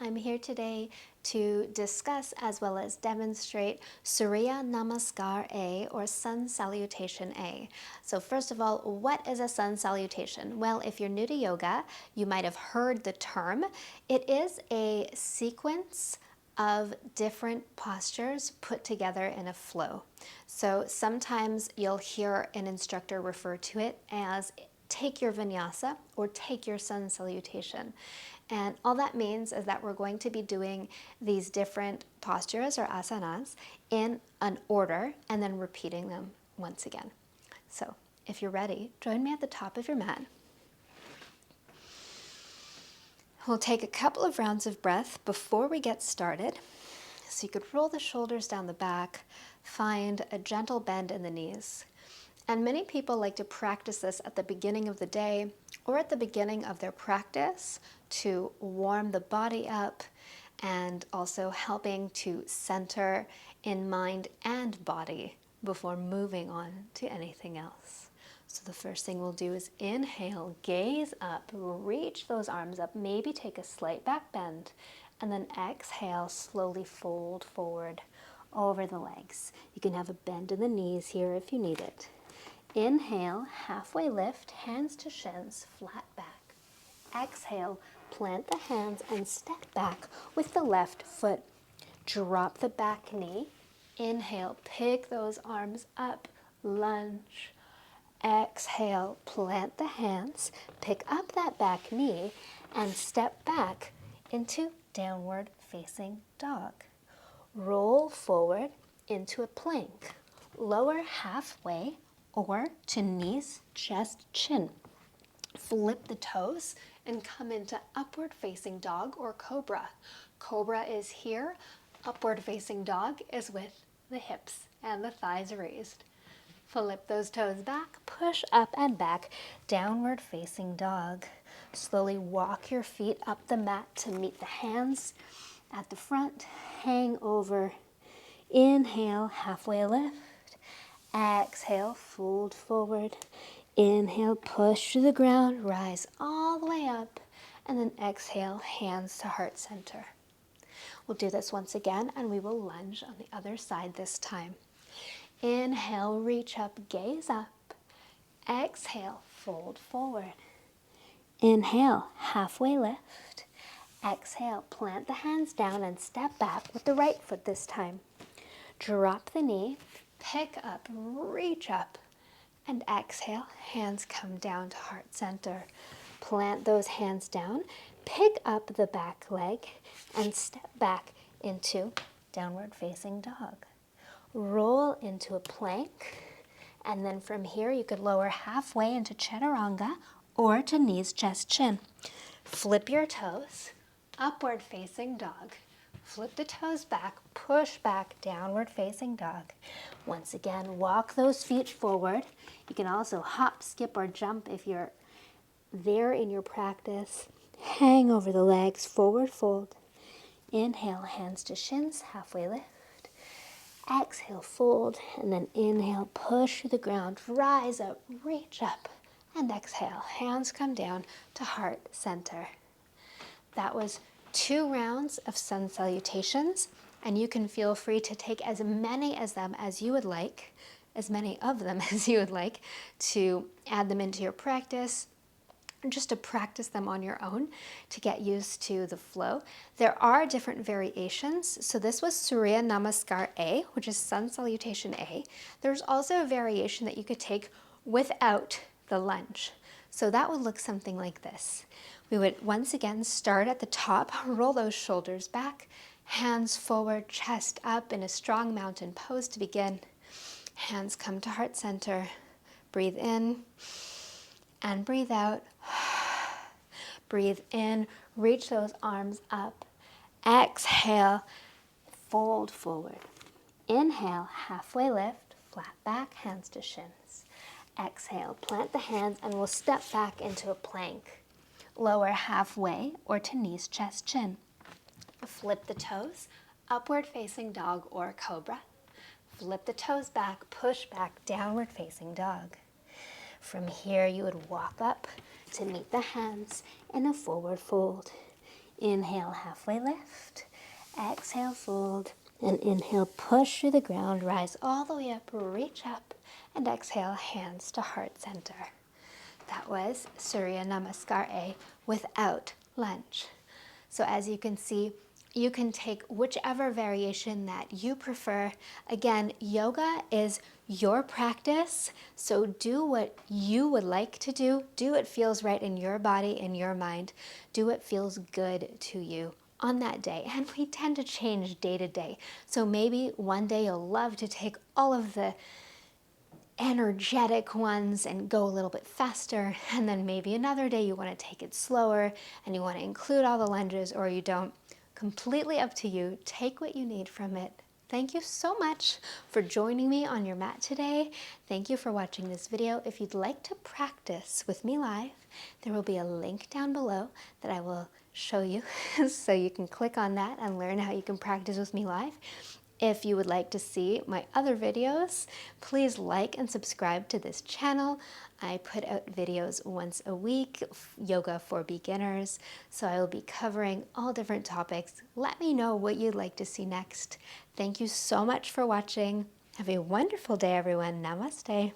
I'm here today to discuss as well as demonstrate Surya Namaskar A, or Sun Salutation A. So first of all, what is a Sun Salutation? Well, if you're new to yoga, you might have heard the term. It is a sequence of different postures put together in a flow. So sometimes you'll hear an instructor refer to it as take your vinyasa or take your sun salutation. And all that means is that we're going to be doing these different postures or asanas in an order and then repeating them once again. So if you're ready, join me at the top of your mat. We'll take a couple of rounds of breath before we get started. So you could roll the shoulders down the back, find a gentle bend in the knees. And many people like to practice this at the beginning of the day or at the beginning of their practice to warm the body up and also helping to center in mind and body before moving on to anything else. So the first thing we'll do is inhale, gaze up, reach those arms up, maybe take a slight back bend, and then exhale, slowly fold forward over the legs. You can have a bend in the knees here if you need it. Inhale, halfway lift, hands to shins, flat back. Exhale, plant the hands and step back with the left foot. Drop the back knee. Inhale, pick those arms up, lunge. Exhale, plant the hands, pick up that back knee, and step back into downward facing dog. Roll forward into a plank. Lower halfway or to knees, chest, chin. Flip the toes and come into upward facing dog or cobra. Cobra is here. Upward facing dog is with the hips and the thighs raised. Flip those toes back, push up and back, downward facing dog. Slowly walk your feet up the mat to meet the hands at the front. Hang over. Inhale, halfway lift. Exhale, fold forward. Inhale, push to the ground, rise all the way up, and then exhale, hands to heart center. We'll do this once again, and we will lunge on the other side this time. Inhale, reach up, gaze up. Exhale, fold forward. Inhale, halfway lift. Exhale, plant the hands down and step back with the right foot this time. Drop the knee, pick up, reach up, and exhale, hands come down to heart center. Plant those hands down, pick up the back leg, and step back into downward facing dog. Roll into a plank, and then from here you could lower halfway into chaturanga or to knees, chest, chin. Flip your toes, upward facing dog. Flip the toes back, push back, downward facing dog. Once again, walk those feet forward. You can also hop, skip, or jump if you're there in your practice. Hang over the legs, forward fold. Inhale, hands to shins, halfway lift. Exhale, fold, and then inhale, push to the ground, rise up, reach up, and exhale. Hands come down to heart center. That was 2 rounds of sun salutations, and you can feel free to take as many of them as you would like to add them into your practice, just to practice them on your own to get used to the flow. There are different variations. So this was Surya Namaskar A, which is Sun Salutation A. There's also a variation that you could take without the lunge. So that would look something like this. We would once again start at the top, roll those shoulders back, hands forward, chest up in a strong mountain pose to begin. Hands come to heart center. Breathe in and breathe out. Breathe in, reach those arms up. Exhale, fold forward. Inhale, halfway lift, flat back, hands to shins. Exhale, plant the hands and we'll step back into a plank. Lower halfway or to knees, chest, chin. Flip the toes, upward facing dog or cobra. Flip the toes back, push back, downward facing dog. From here, you would walk up to meet the hands in a forward fold. Inhale, halfway lift. Exhale, fold. And inhale, push through the ground, rise all the way up, reach up. And exhale, hands to heart center. That was Surya Namaskar A without lunge. So as you can see, you can take whichever variation that you prefer. Again, yoga is your practice, so do what you would like to do. Do what feels right in your body, in your mind. Do what feels good to you on that day. And we tend to change day to day. So maybe one day you'll love to take all of the energetic ones and go a little bit faster, and then maybe another day you want to take it slower and you want to include all the lunges, or you don't. Completely up to you. Take what you need from it. Thank you so much for joining me on your mat today. Thank you for watching this video. If you'd like to practice with me live, there will be a link down below that I will show you so you can click on that and learn how you can practice with me live. If you would like to see my other videos, please like and subscribe to this channel. I put out videos once a week, yoga for beginners, so I will be covering all different topics. Let me know what you'd like to see next. Thank you so much for watching. Have a wonderful day, everyone. Namaste.